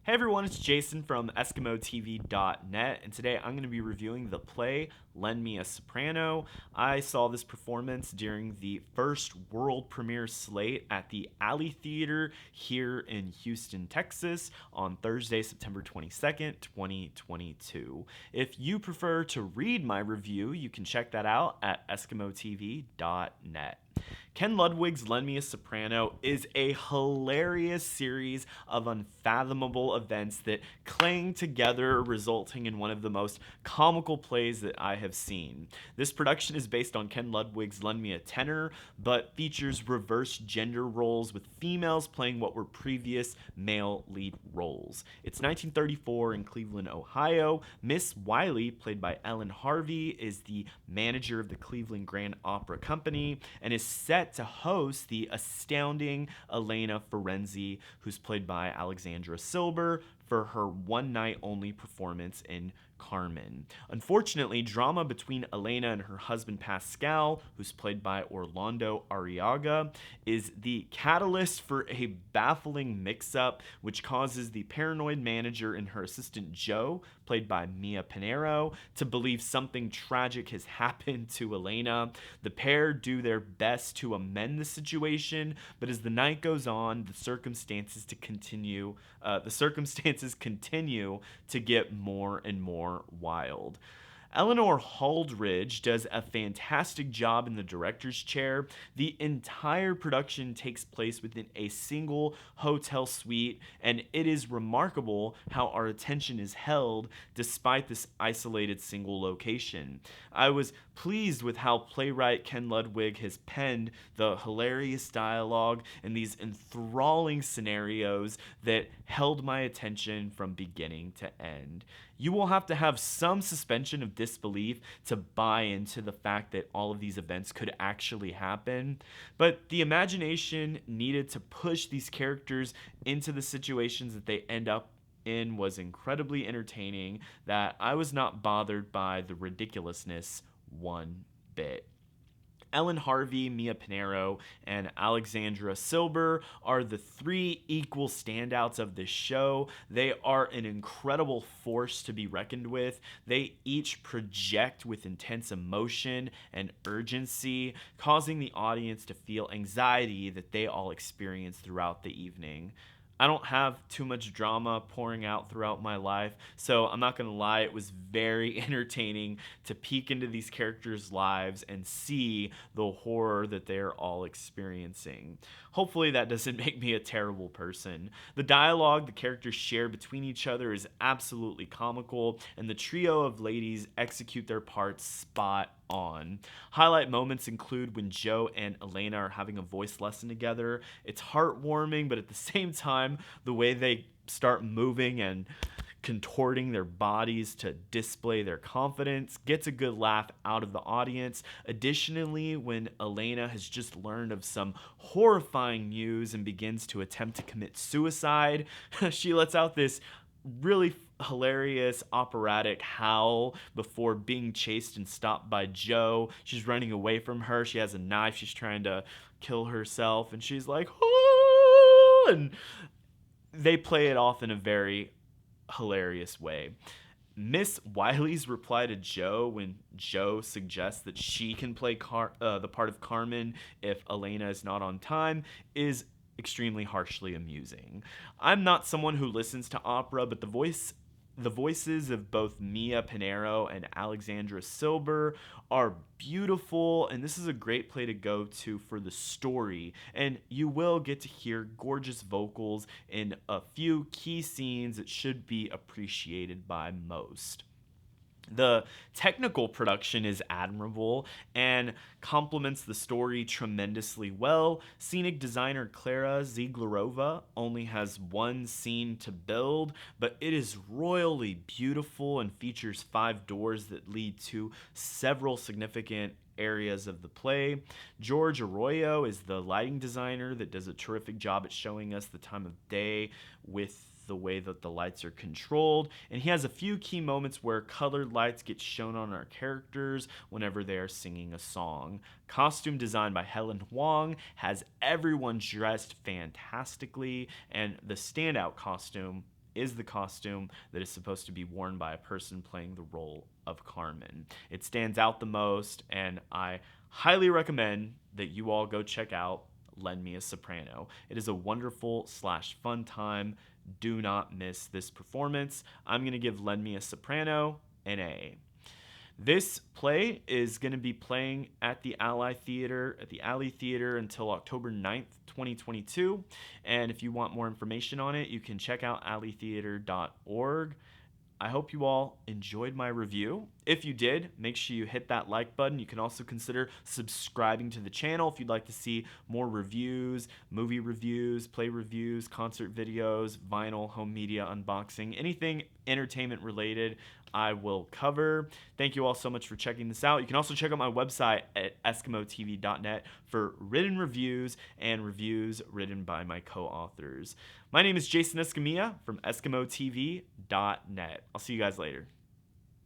Hey everyone, it's Jason from EskimoTV.net, and today I'm going to be reviewing the play Lend Me a Soprano. I saw this performance during the first world premiere slate at the Alley Theater here in Houston, Texas on Thursday, September 22nd, 2022. If you prefer to read my review, you can check that out at EskimoTV.net. Ken Ludwig's Lend Me a Soprano is a hilarious series of unfathomable events that clang together, resulting in one of the most comical plays that I have seen. This production is based on Ken Ludwig's Lend Me a Tenor, but features reverse gender roles with females playing what were previous male lead roles. It's 1934 in Cleveland, Ohio. Miss Wiley, played by Ellen Harvey, is the manager of the Cleveland Grand Opera Company and is set to host the astounding Elena Ferenzi, who's played by Alexandra Silber, for her one-night-only performance in Carmen. Unfortunately, drama between Elena and her husband Pascal, who's played by Orlando Arriaga, is the catalyst for a baffling mix-up which causes the paranoid manager and her assistant Joe, played by Mia Pinero, to believe something tragic has happened to Elena. The pair do their best to amend the situation, but as the night goes on, the circumstances continue to get more and more wild. Eleanor Holdridge does a fantastic job in the director's chair. The entire production takes place within a single hotel suite, and it is remarkable how our attention is held despite this isolated single location. I was pleased with how playwright Ken Ludwig has penned the hilarious dialogue and these enthralling scenarios that held my attention from beginning to end. You will have to have some suspension of disbelief to buy into the fact that all of these events could actually happen, but the imagination needed to push these characters into the situations that they end up in was incredibly entertaining, that I was not bothered by the ridiculousness one bit. Ellen Harvey, Mia Pinero, and Alexandra Silber are the three equal standouts of this show. They are an incredible force to be reckoned with. They each project with intense emotion and urgency, causing the audience to feel anxiety that they all experience throughout the evening. I don't have too much drama pouring out throughout my life, so I'm not going to lie, it was very entertaining to peek into these characters' lives and see the horror that they're all experiencing. Hopefully that doesn't make me a terrible person. The dialogue the characters share between each other is absolutely comical, and the trio of ladies execute their parts spot on. Highlight moments include when Joe and Elena are having a voice lesson together. It's heartwarming, but at the same time, the way they start moving and contorting their bodies to display their confidence gets a good laugh out of the audience. Additionally, when Elena has just learned of some horrifying news and begins to attempt to commit suicide, she lets out this really hilarious operatic howl before being chased and stopped by Joe. She's running away from her. She has a knife. She's trying to kill herself, and she's like, "Oh!" And they play it off in a very hilarious way. Miss Wiley's reply to Joe when Joe suggests that she can play the part of Carmen if Elena is not on time is extremely harshly amusing. I'm not someone who listens to opera, but the voices of both Mia Pinero and Alexandra Silber are beautiful, and this is a great play to go to for the story. And you will get to hear gorgeous vocals in a few key scenes that should be appreciated by most. The technical production is admirable and complements the story tremendously well. Scenic designer Klara Zieglerova only has one scene to build, but it is royally beautiful and features 5 doors that lead to several significant areas of the play. George Arroyo is the lighting designer that does a terrific job at showing us the time of day with the way that the lights are controlled, and he has a few key moments where colored lights get shown on our characters whenever they are singing a song. Costume design by Helen Huang has everyone dressed fantastically, and the standout costume is the costume that is supposed to be worn by a person playing the role of Carmen. It stands out the most, and I highly recommend that you all go check out Lend Me a Soprano. It is a wonderful / fun time. Do not miss this performance. I'm going to give Lend Me a Soprano an A. This play is going to be playing at the Alley Theater until October 9th, 2022. And if you want more information on it, you can check out alleytheater.org. I hope you all enjoyed my review. If you did, make sure you hit that like button. You can also consider subscribing to the channel if you'd like to see more reviews, movie reviews, play reviews, concert videos, vinyl, home media unboxing, anything entertainment related I will cover. Thank you all so much for checking this out. You can also check out my website at EskimoTV.net for written reviews and reviews written by my co-authors. My name is Jason Escamilla from EskimoTV.net. I'll see you guys later.